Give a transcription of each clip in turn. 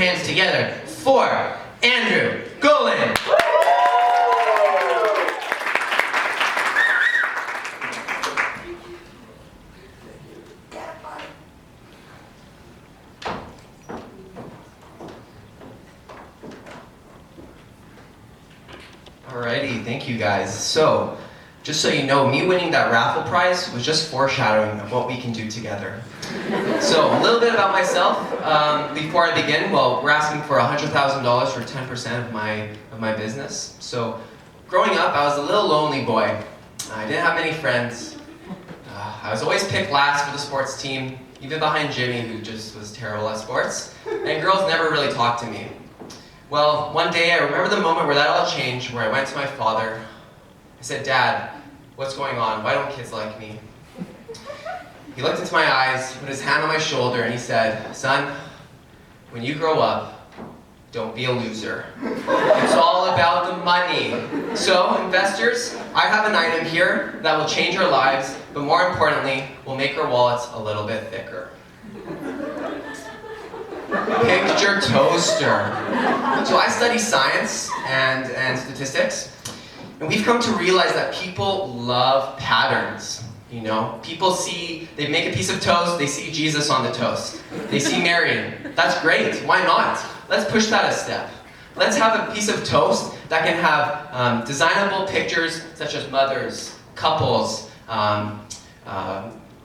Hands together for Andrew Golin. Alrighty, thank you guys. So, just so you know, me winning that raffle prize was just foreshadowing of what we can do together. So, a little bit about myself. Before I begin, well, we're asking for $100,000 for 10% of my business. So, growing up, I was a little lonely boy. I didn't have many friends. I was always picked last for the sports team, even behind Jimmy, who just was terrible at sports. And girls never really talked to me. Well, one day I remember the moment where that all changed, where I went to my father. I said, "Dad, what's going on? Why don't kids like me?" He looked into my eyes, put his hand on my shoulder, and he said, "Son, when you grow up, don't be a loser. It's all about the money." So, investors, I have an item here that will change our lives, but more importantly, will make our wallets a little bit thicker. Picture toaster. So I study science and statistics, and we've come to realize that people love patterns. You know, people they make a piece of toast, they see Jesus on the toast. They see Mary. That's great. Why not? Let's push that a step. Let's have a piece of toast that can have designable pictures such as mothers, couples,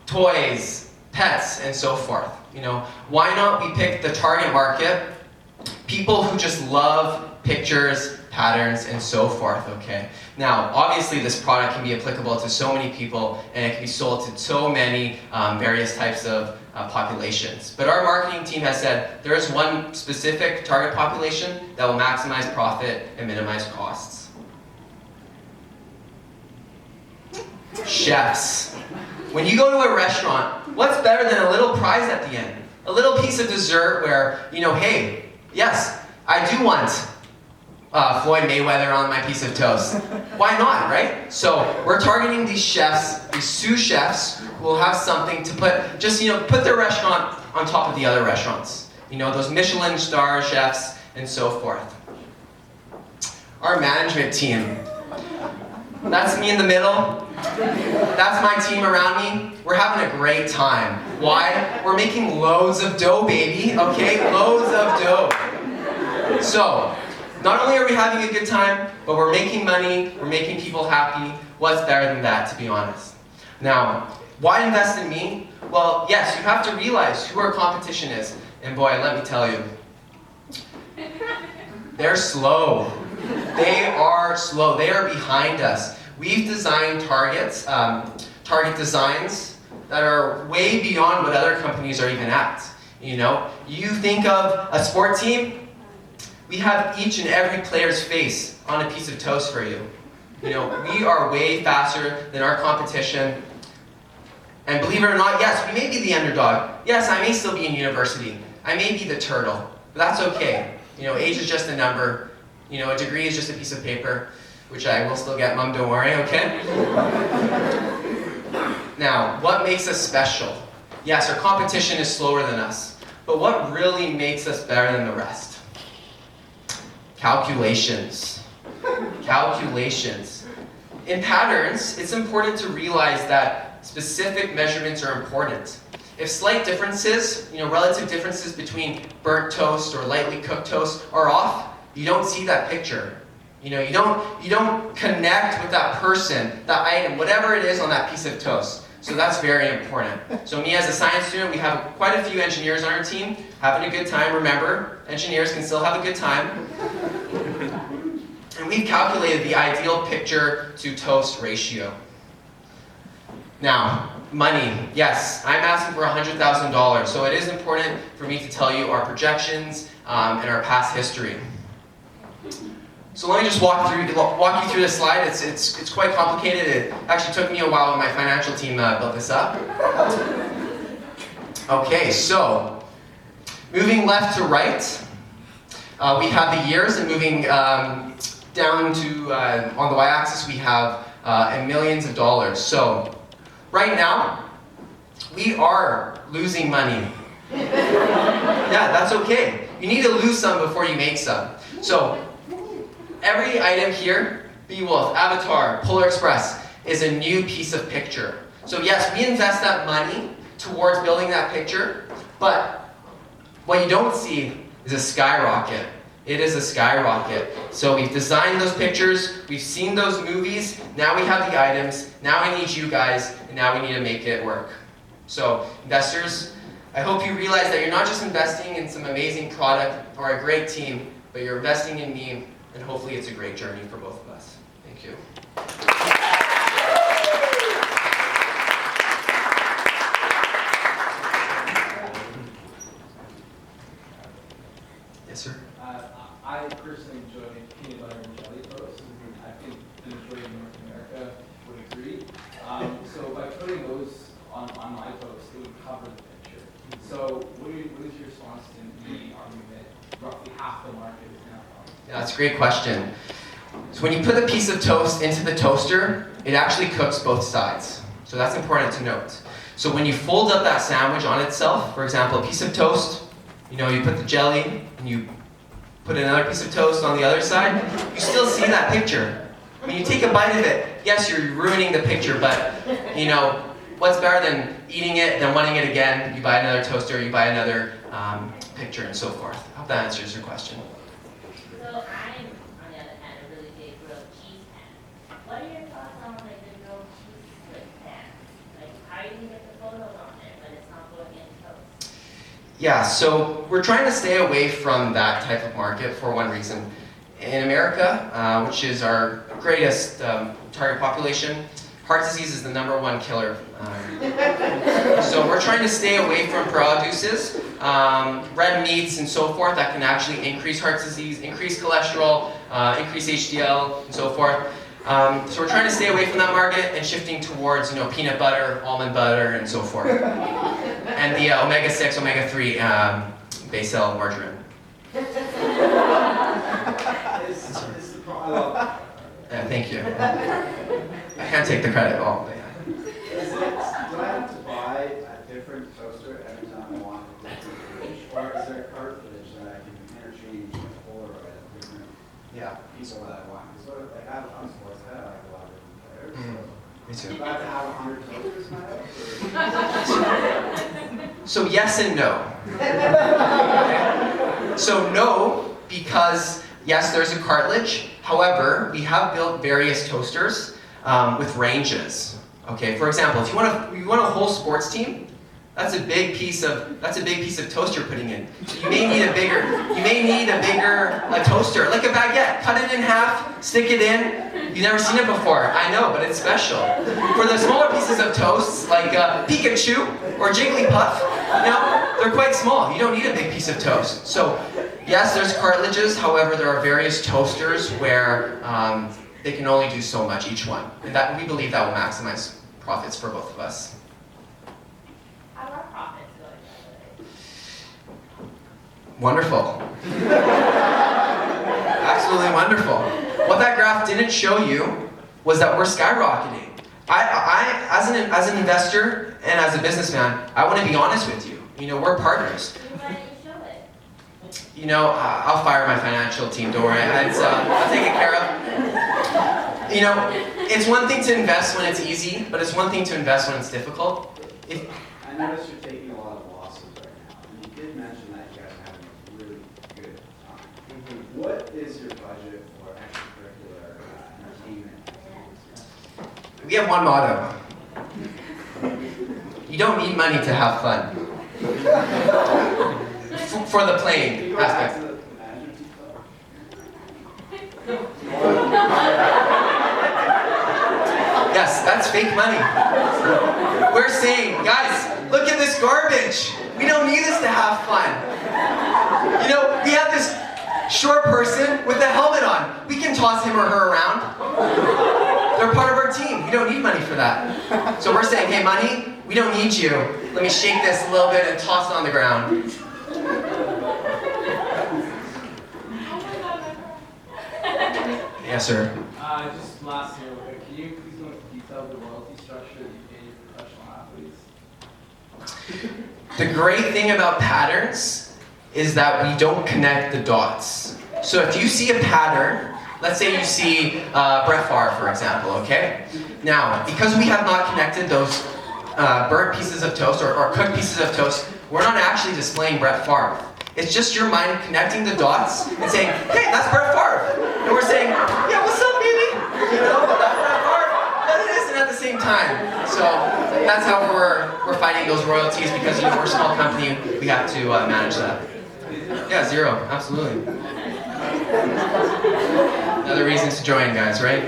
toys, pets, and so forth. You know, why not we pick the target market, people who just love pictures, patterns, and so forth, okay? Now, obviously this product can be applicable to so many people, and it can be sold to so many various types of populations. But our marketing team has said there is one specific target population that will maximize profit and minimize costs. Chefs. When you go to a restaurant, what's better than a little prize at the end? A little piece of dessert where, you know, hey, yes, I do want Floyd Mayweather on my piece of toast. Why not, right? So we're targeting these chefs, these sous chefs, who will have something to put their restaurant on top of the other restaurants. You know, those Michelin star chefs and so forth. Our management team. That's me in the middle. That's my team around me. We're having a great time. Why? We're making loads of dough, baby. Okay? Loads of dough. So, not only are we having a good time, but we're making money, we're making people happy. What's better than that, to be honest? Now, why invest in me? Well, yes, you have to realize who our competition is. And boy, let me tell you, they're slow. They are slow. They are behind us. We've designed target designs that are way beyond what other companies are even at. You know, you think of a sport team, we have each and every player's face on a piece of toast for you. You know, we are way faster than our competition. And believe it or not, yes, we may be the underdog. Yes, I may still be in university. I may be the turtle, but that's okay. You know, age is just a number. You know, a degree is just a piece of paper, which I will still get, Mom, don't worry, okay? Now, what makes us special? Yes, our competition is slower than us, but what really makes us better than the rest? Calculations. Calculations. In patterns, it's important to realize that specific measurements are important. If slight differences, you know, relative differences between burnt toast or lightly cooked toast are off, you don't see that picture. You know, you don't connect with that person, that item, whatever it is on that piece of toast. So that's very important. So me as a science student, we have quite a few engineers on our team having a good time. Remember, engineers can still have a good time. And we've calculated the ideal picture to toast ratio. Now, money. Yes, I'm asking for $100,000. So it is important for me to tell you our projections and our past history. So let me just walk you through this slide. It's quite complicated. It actually took me a while when my financial team built this up. Okay, so moving left to right, we have the years, and moving down to on the y-axis we have in millions of dollars. So right now we are losing money. Yeah, that's okay. You need to lose some before you make some. So every item here, Beowulf, Avatar, Polar Express, is a new piece of picture. So yes, we invest that money towards building that picture, but what you don't see is a skyrocket. It is a skyrocket. So we've designed those pictures, we've seen those movies, now we have the items, now I need you guys, and now we need to make it work. So investors, I hope you realize that you're not just investing in some amazing product or a great team, but you're investing in me, and hopefully it's a great journey for both of us. Thank you. Yes, sir. I personally enjoy peanut butter and jelly toast. I think the majority of North America would agree. So by putting those on my toast, it would cover the picture. So what is your response to the argument that roughly half the market is now wrong? Yeah, that's a great question. So when you put a piece of toast into the toaster, it actually cooks both sides. So that's important to note. So when you fold up that sandwich on itself, for example, a piece of toast, you put the jelly and you put another piece of toast on the other side, you still see that picture. When you take a bite of it, yes, you're ruining the picture, but what's better than eating it, then wanting it again? You buy another toaster, you buy another picture, and so forth. I hope that answers your question. So I'm, on the other hand, a really big grilled cheese fan. What are your thoughts on like the grilled cheese split pan? Like how are you gonna get the photos on it, but it's not going in toast? Yeah, so we're trying to stay away from that type of market for one reason. In America, which is our greatest target population, heart disease is the #1 killer. So we're trying to stay away from produces, red meats and so forth that can actually increase heart disease, increase cholesterol, increase HDL and so forth. So we're trying to stay away from that market and shifting towards peanut butter, almond butter, and so forth. And the omega-6, omega-3 base cell margarine. Thank you. I can't take the credit. Oh, yeah. Do I have to buy a different toaster every time I want a different fridge? Or is there a cartridge that I can interchange with or a different piece of what I want? Because I'm sports head, I like a lot of different players. So Me too. do I have to have 100 toasters in my house? So yes and no. Okay. So no, because yes, there's a cartridge. However, we have built various toasters with ranges. Okay, for example, if you want a whole sports team, that's a big piece of toast you're putting in. So you may need a bigger toaster, like a baguette. Cut it in half, stick it in. You've never seen it before. I know, but it's special. For the smaller pieces of toast, like Pikachu or Jigglypuff, they're quite small. You don't need a big piece of toast. So yes, there's cartridges. However, there are various toasters where they can only do so much each one, and that we believe that will maximize profits for both of us. How are profits going, by the way? Wonderful. Absolutely wonderful. What that graph didn't show you was that we're skyrocketing. I as an investor and as a businessman, I want to be honest with you. We're partners. Why didn't you show it? I'll fire my financial team, don't worry. I'll take it care of. It's one thing to invest when it's easy, but it's one thing to invest when it's difficult. I noticed you're taking a lot of losses right now. And you did mention that you guys are having a really good time. What is your budget for extracurricular entertainment activities? We have one motto. You don't need money to have fun. For the playing Can you go back aspect. to the management team? Yes, that's fake money. We're saying, guys, look at this garbage. We don't need this to have fun. We have this short person with a helmet on. We can toss him or her around. They're part of our team. We don't need money for that. So we're saying, hey, money, we don't need you. Let me shake this a little bit and toss it on the ground. Yes, sir. Just last year, can you please go into detail the royalty structure that you pay your professional athletes? The great thing about patterns is that we don't connect the dots. So if you see a pattern, let's say you see Brett Favre, for example, okay? Now, because we have not connected those burnt pieces of toast or cooked pieces of toast, we're not actually displaying Brett Favre. It's just your mind connecting the dots and saying, hey, that's Brett Favre. And we're saying, yeah, what's up, baby? You know, that's Brett Favre. But it isn't at the same time. So that's how we're finding those royalties, because we're a small company, we have to manage that. Yeah, 0, absolutely. Other reasons to join, guys, right?